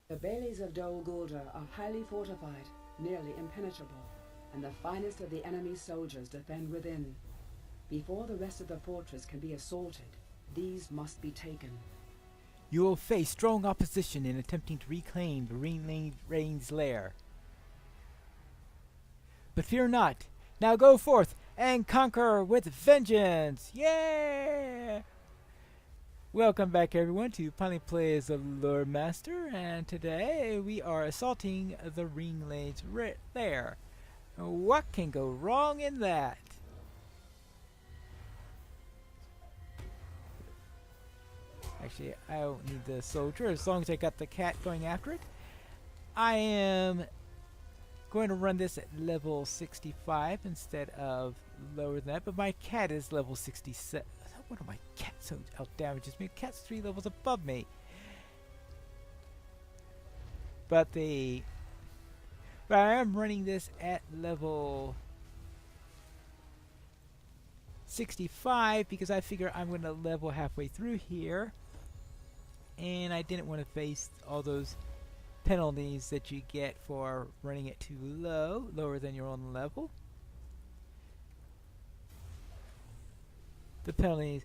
The Baileys of Dol Guldur are highly fortified, nearly impenetrable, and the finest of the enemy's soldiers defend within. Before the rest of the fortress can be assaulted, these must be taken. You will face strong opposition in attempting to reclaim the Ringwraths' lair. But fear not. Now go forth and conquer with vengeance! Yeah! Welcome back everyone to Pineleaf Plays of Lore Master, and today we are assaulting the Ringwraths' lair. What can go wrong in that? Actually, I don't need the soldier as long as I got the cat going after it. I am going to run this at level 65 instead of lower than that, but my cat is level 67. What are my cats so out damages me? Cat's 3 levels above me. But I am running this at level 65 because I figure I'm going to level halfway through here, and I didn't want to face all those penalties that you get for running it too lower than your own level. The penalties,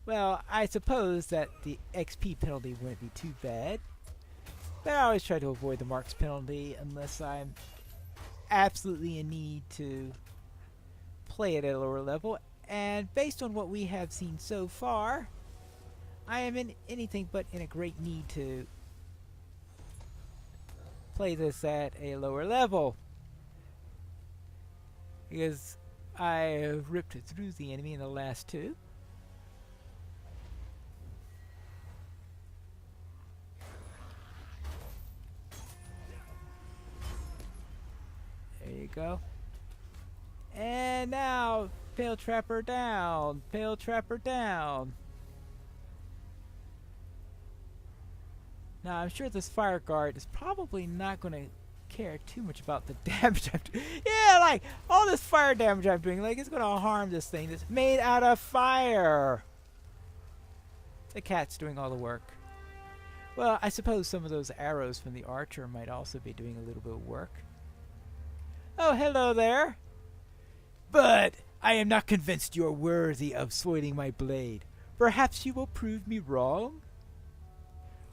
well, I suppose that the XP penalty wouldn't be too bad, but I always try to avoid the marks penalty unless I'm absolutely in need to play it at a lower level. And based on what we have seen so far, I am in anything but in a great need to play this at a lower level, because I ripped through the enemy in the last two. There you go. And now, Pale Trapper down! Pale Trapper down! Now, I'm sure this Fire Guard is probably not going to care too much about the damage I'm doing. Yeah, like, all this fire damage I'm doing, like, it's going to harm this thing that's made out of fire. The cat's doing all the work. Well, I suppose some of those arrows from the archer might also be doing a little bit of work. Oh, hello there. But I am not convinced you are worthy of swinging my blade. Perhaps you will prove me wrong?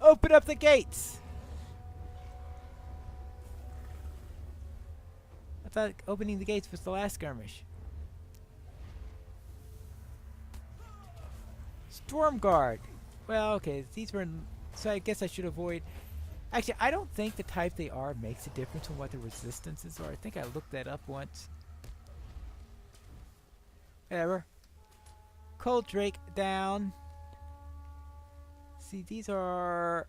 Open up the gates! I thought opening the gates was the last skirmish. Storm Guard. Well, okay, these were so I guess I should avoid. Actually, I don't think the type they are makes a difference on what the resistances are. I think I looked that up once. Whatever. Cold Drake down. See, these are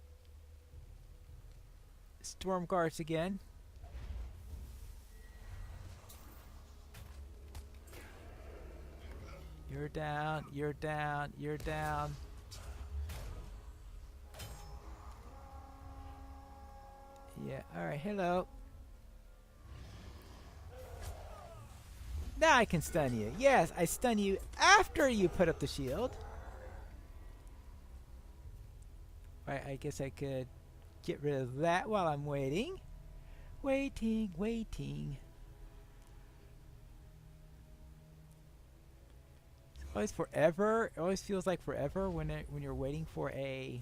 Storm Guards again. You're down, you're down, you're down. Yeah, alright, hello. Now I can stun you. Yes, I stun you after you put up the shield. Right, I guess I could get rid of that while I'm waiting. Waiting. It's always forever. It always feels like forever when you're waiting for a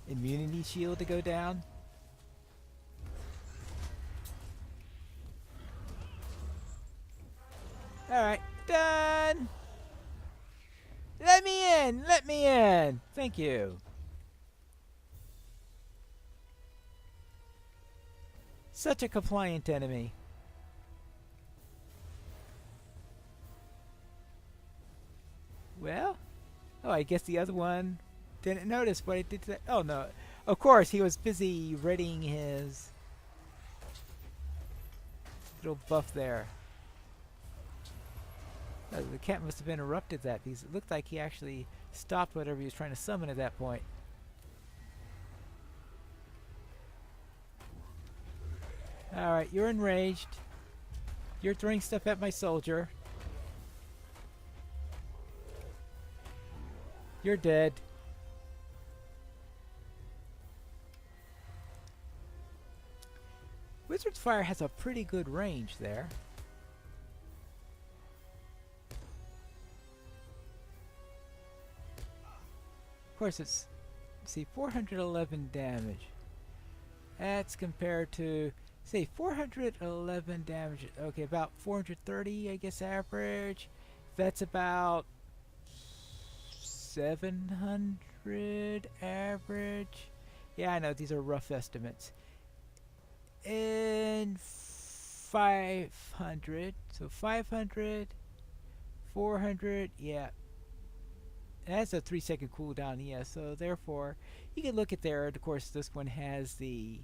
immunity shield to go down. Alright, done! Let me in! Let me in! Thank you. Such a compliant enemy. Well, oh, I guess the other one didn't notice what I did to that. Oh no, of course he was busy readying his little buff there. The cat must have interrupted that because it looked like he actually stopped whatever he was trying to summon at that point. Alright, you're enraged. You're throwing stuff at my soldier. You're dead. Wizard's Fire has a pretty good range there. Of course, it's, see, 411 damage. That's compared to, say, 411 damage. Okay, about 430, I guess, average. That's about 700 average. Yeah, I know, these are rough estimates. And 500. So 500, 400, yeah. That's a 3-second cooldown, yeah. So therefore, you can look at there. Of course, this one has the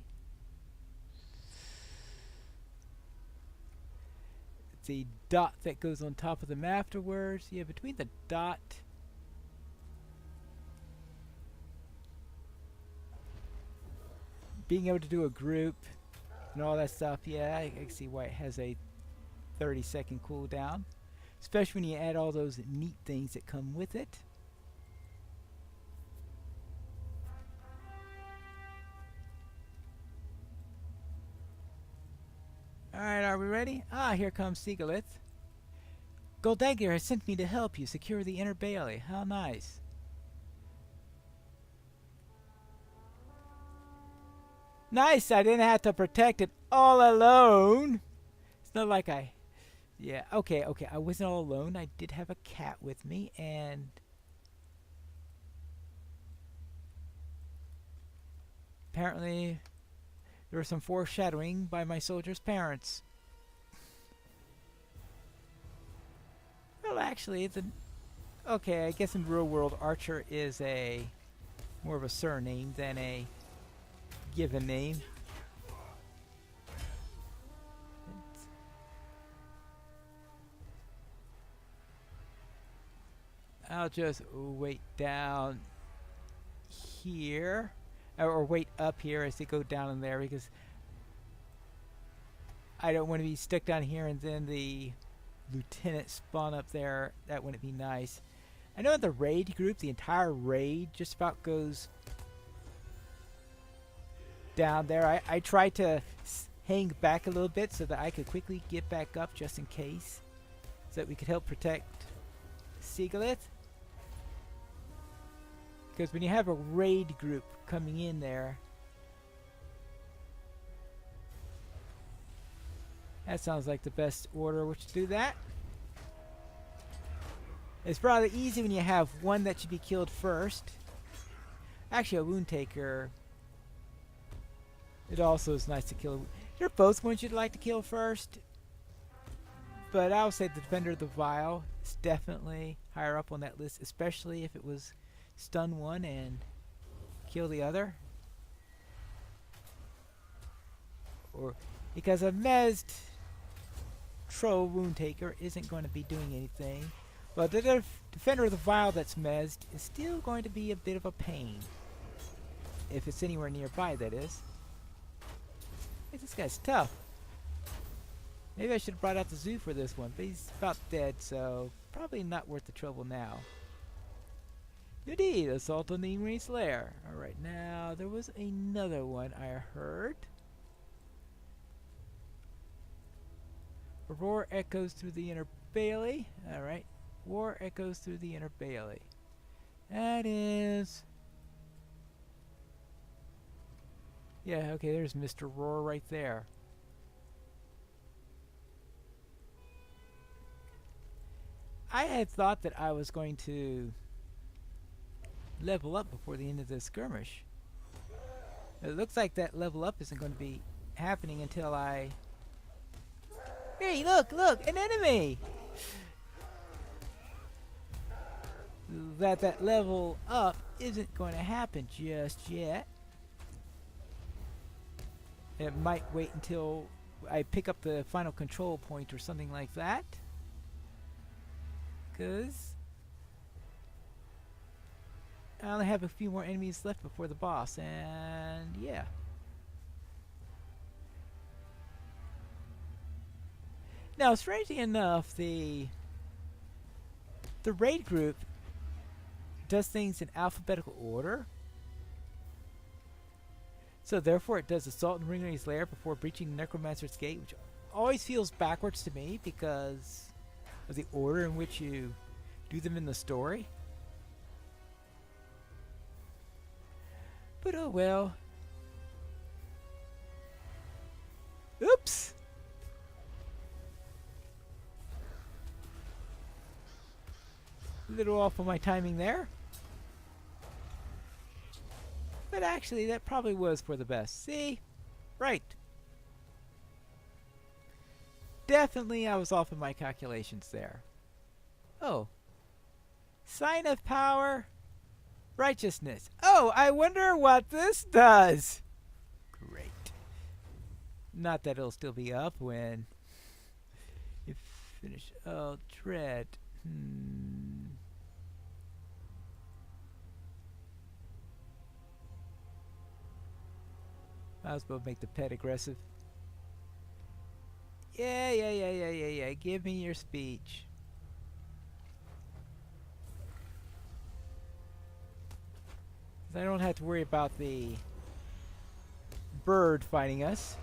dot that goes on top of them afterwards. Yeah, between the dot being able to do a group and all that stuff, yeah, I can see why it has a 30-second cooldown, especially when you add all those neat things that come with it. Alright, are we ready? Ah, here comes Sigalith. Goldaggir has sent me to help you secure the inner bailey. How nice. Nice, I didn't have to protect it all alone. It's not like I... Yeah, okay, I wasn't all alone. I did have a cat with me, and... apparently, there was some foreshadowing by my soldier's parents. Well, actually, it's a... Okay, I guess in the real world, Archer is a... more of a surname than a given name. I'll just wait down here. Or wait up here as they go down in there, because I don't want to be stuck down here and then the lieutenant spawn up there. That wouldn't be nice. I know in the raid group, the entire raid just about goes down there. I tried to hang back a little bit so that I could quickly get back up just in case, so that we could help protect Sigalith. Because when you have a raid group coming in there, that sounds like the best order which to do that. It's probably easy when you have one that should be killed first. Actually, a wound taker, it also is nice to kill. They're both ones you'd like to kill first, but I would say the Defender of the Vial is definitely higher up on that list, especially if it was stun one and kill the other. Or because a mezzed troll wound taker isn't going to be doing anything. But the Defender of the Vial that's mezzed is still going to be a bit of a pain. If it's anywhere nearby, that is. Hey, this guy's tough. Maybe I should have brought out the zoo for this one, but he's about dead, so probably not worth the trouble now. Indeed, assault on the Ringwraths' lair. Alright, now there was another one I heard. Roar echoes through the inner bailey. Alright, war echoes through the inner bailey. That is... yeah, okay, there's Mr. Roar right there. I had thought that I was going to level up before the end of this skirmish. It looks like that level up isn't going to be happening until I... Hey, look, an enemy! That level up isn't going to happen just yet. It might wait until I pick up the final control point or something like that. 'Cause I only have a few more enemies left before the boss, and yeah. Now, strangely enough, the raid group does things in alphabetical order. So therefore it does assault in Ringwraths' Lair before breaching the Necromancer's Gate, which always feels backwards to me because of the order in which you do them in the story. But oh well. Oops! A little off on my timing there. But actually, that probably was for the best. See? Right. Definitely I was off in my calculations there. Oh. Sign of power. Righteousness. Oh, I wonder what this does. Great. Not that it'll still be up when you finish. Oh, dread. Might as well make the pet aggressive. Yeah. Give me your speech. I don't have to worry about the bird fighting us.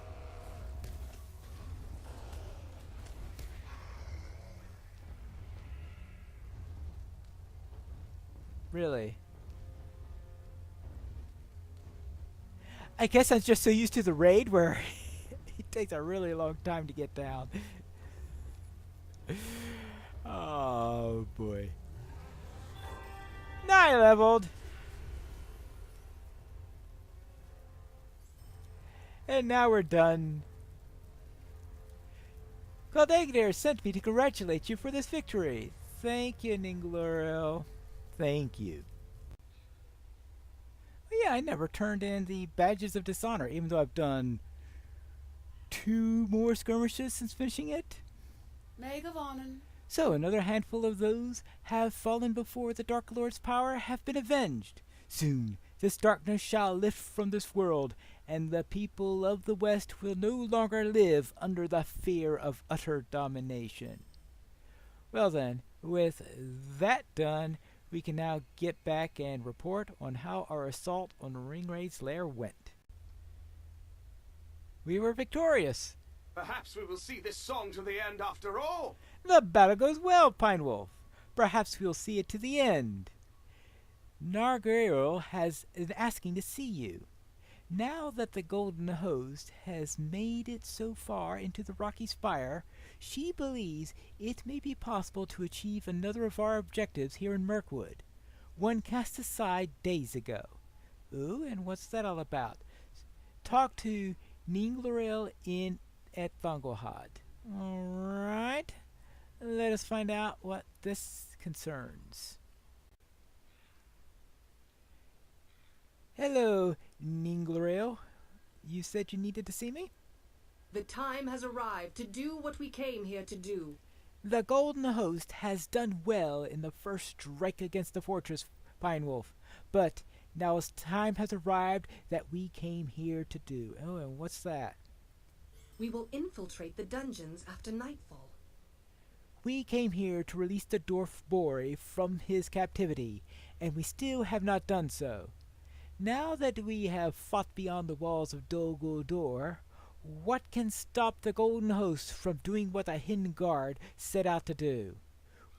Really? I guess I'm just so used to the raid where it takes a really long time to get down. Oh boy. Now I leveled. And now we're done. Caldegner sent me to congratulate you for this victory. Thank you, Ninglorel. Thank you. Well, yeah, I never turned in the Badges of Dishonor, even though I've done 2 more skirmishes since finishing it. So, another handful of those have fallen before the Dark Lord's power have been avenged. Soon, this darkness shall lift from this world, and the people of the West will no longer live under the fear of utter domination. Well then, with that done, we can now get back and report on how our assault on Ringwraths' Lair went. We were victorious. Perhaps we will see this song to the end after all. The battle goes well, Pine Wolf. Perhaps we'll see it to the end. Nargirl has been asking to see you. Now that the Golden Host has made it so far into the Rocky Spire, she believes it may be possible to achieve another of our objectives here in Mirkwood, one cast aside days ago. Ooh, and what's that all about? Talk to Ninglorel at Vongelhad. Alright, let us find out what this concerns. Hello, Ninglorel. You said you needed to see me? The time has arrived to do what we came here to do. The Golden Host has done well in the first strike against the fortress, Pine Wolf, but now its time has arrived that we came here to do. Oh, and what's that? We will infiltrate the dungeons after nightfall. We came here to release the dwarf Bori from his captivity, and we still have not done so. Now that we have fought beyond the walls of Dol Guldur, what can stop the Golden Host from doing what the Hidden Guard set out to do?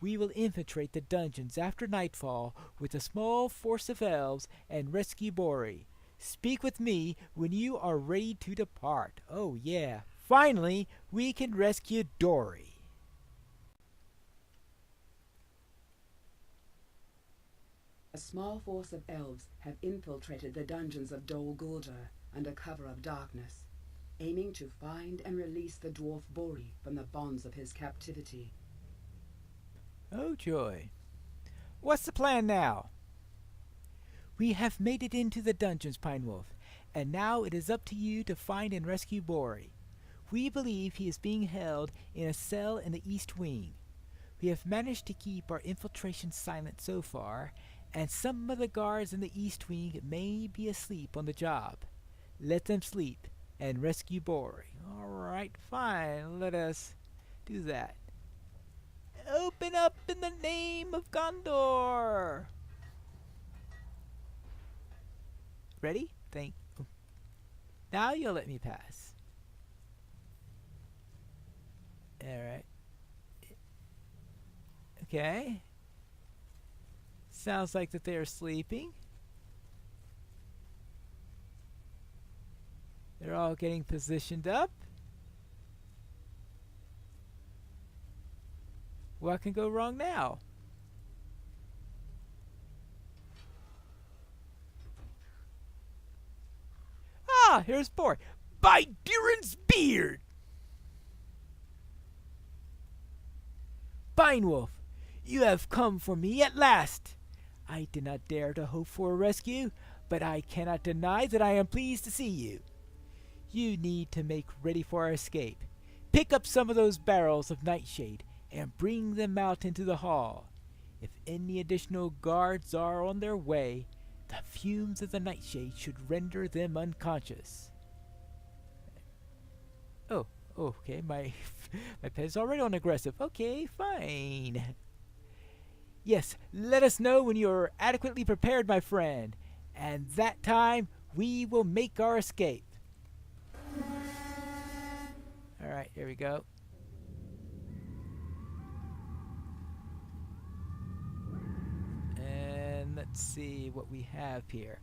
We will infiltrate the dungeons after nightfall with a small force of elves and rescue Bori. Speak with me when you are ready to depart. Oh yeah, finally we can rescue Dory. A small force of elves have infiltrated the dungeons of Dol Guldur under cover of darkness, aiming to find and release the dwarf Bori from the bonds of his captivity. Oh joy. What's the plan now? We have made it into the dungeons, Pine Wolf, and now it is up to you to find and rescue Bori. We believe he is being held in a cell in the East Wing. We have managed to keep our infiltration silent so far, and some of the guards in the East Wing may be asleep on the job. Let them sleep and rescue Bori. Alright, fine, let us do that. Open up in the name of Gondor! Ready? Now you'll let me pass. Alright. Okay. Sounds like that they are sleeping. They're all getting positioned up. What can go wrong now? Ah, here's Boar. By Durin's beard! Pinewolf, you have come for me at last. I did not dare to hope for a rescue, but I cannot deny that I am pleased to see you. You need to make ready for our escape. Pick up some of those barrels of nightshade and bring them out into the hall. If any additional guards are on their way, the fumes of the nightshade should render them unconscious. Oh, okay, my pet is already on aggressive. Okay, fine. Yes, let us know when you are adequately prepared, my friend, and that time we will make our escape. Alright, here we go. And let's see what we have here.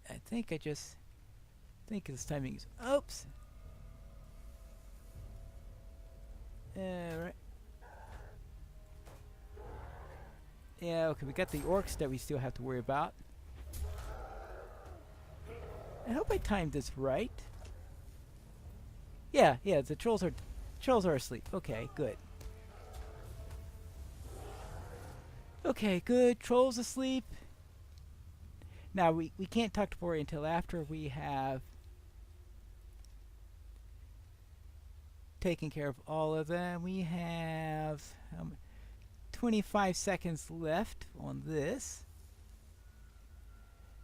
I think this timing is... Oops! Alright. Yeah, okay, we got the orcs that we still have to worry about. I hope I timed this right. Yeah, the trolls are asleep. Okay, good. Okay, good. Trolls asleep. Now we can't talk to Moria until after we have taken care of all of them. We have 25 seconds left on this.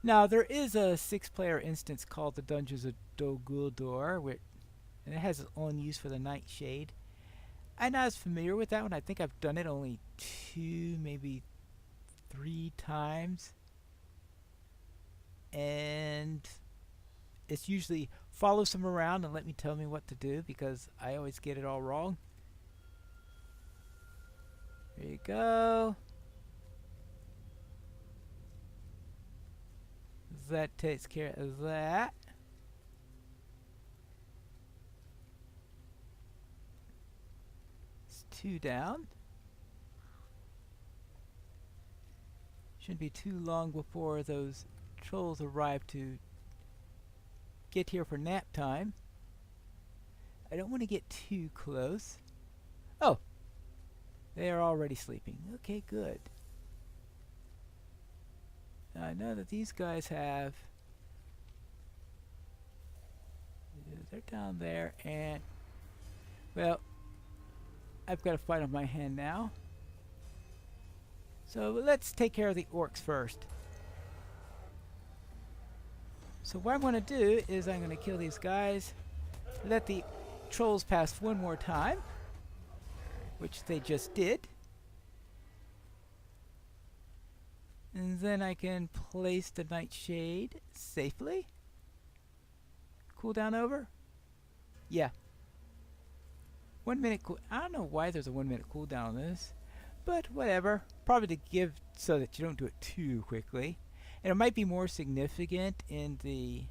Now there is a 6-player instance called the Dungeons of Dol Guldur, and it has its own use for the Nightshade. I'm not as familiar with that one. I think I've done it only 2, maybe 3 times. And it's usually follow some around and let me tell me what to do, because I always get it all wrong. There you go. That takes care of that. It's 2 down. Shouldn't be too long before those trolls arrive to get here for nap time. I don't want to get too close. Oh! They are already sleeping. Okay, good. Now I know that these guys have... They're down there, and... Well, I've got a fight on my hand now. So let's take care of the orcs first. So what I'm going to do is I'm going to kill these guys, let the trolls pass one more time, which they just did. And then I can place the Nightshade safely. Cooldown over? Yeah. 1 minute cool... I don't know why there's a 1 minute cooldown on this, but whatever. Probably to give so that you don't do it too quickly. And it might be more significant in the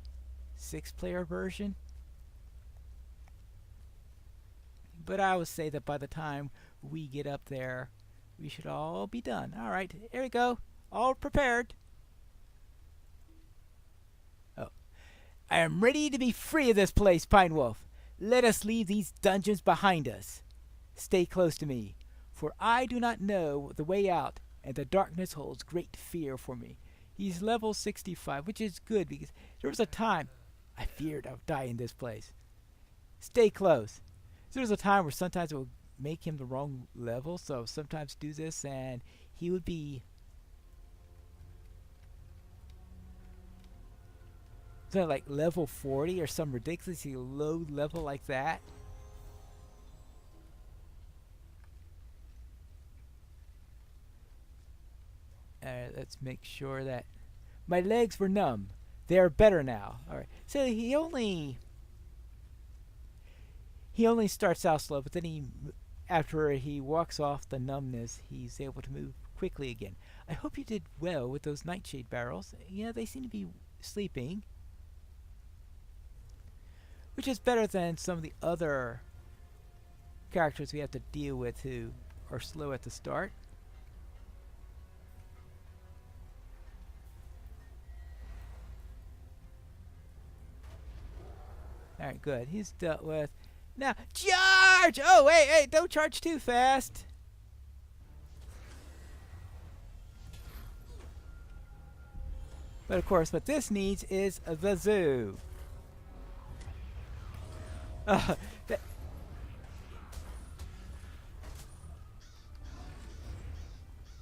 6-player version. But I would say that by the time we get up there, we should all be done. Alright, here we go. All prepared. Oh. I am ready to be free of this place, Pinewolf. Let us leave these dungeons behind us. Stay close to me, for I do not know the way out, and the darkness holds great fear for me. He's level 65, which is good, because there was a time I feared I would die in this place. Stay close. There was a time where sometimes it would make him the wrong level, so I would sometimes do this, and he would be... something like level 40 or some ridiculously low level like that. Let's make sure that my legs were numb. They're better now. All right. So he only starts out slow, but then after he walks off the numbness, he's able to move quickly again. I hope you did well with those nightshade barrels. Yeah, they seem to be sleeping, which is better than some of the other characters we have to deal with who are slow at the start. Alright, good. He's dealt with. Now, charge! Oh, wait, hey, don't charge too fast. But of course, what this needs is the zoo.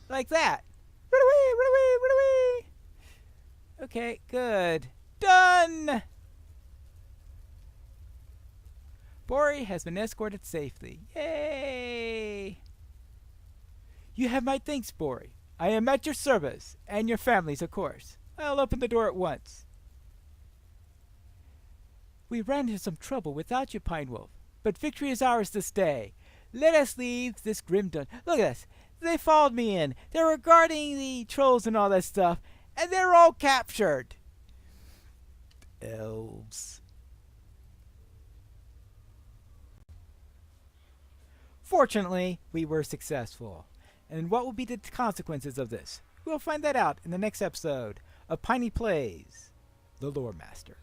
Like that. Run away, run away, run away. Okay, good. Done! Bori has been escorted safely. Yay! You have my thanks, Bori. I am at your service, and your family's, of course. I'll open the door at once. We ran into some trouble without you, Pine Wolf, but victory is ours this day. Let us leave this grim dun. Look at this. They followed me in. They were guarding the trolls and all that stuff, and they're all captured. Elves. Fortunately, we were successful. And what will be the consequences of this? We'll find that out in the next episode of Piney Plays, The Lore Master.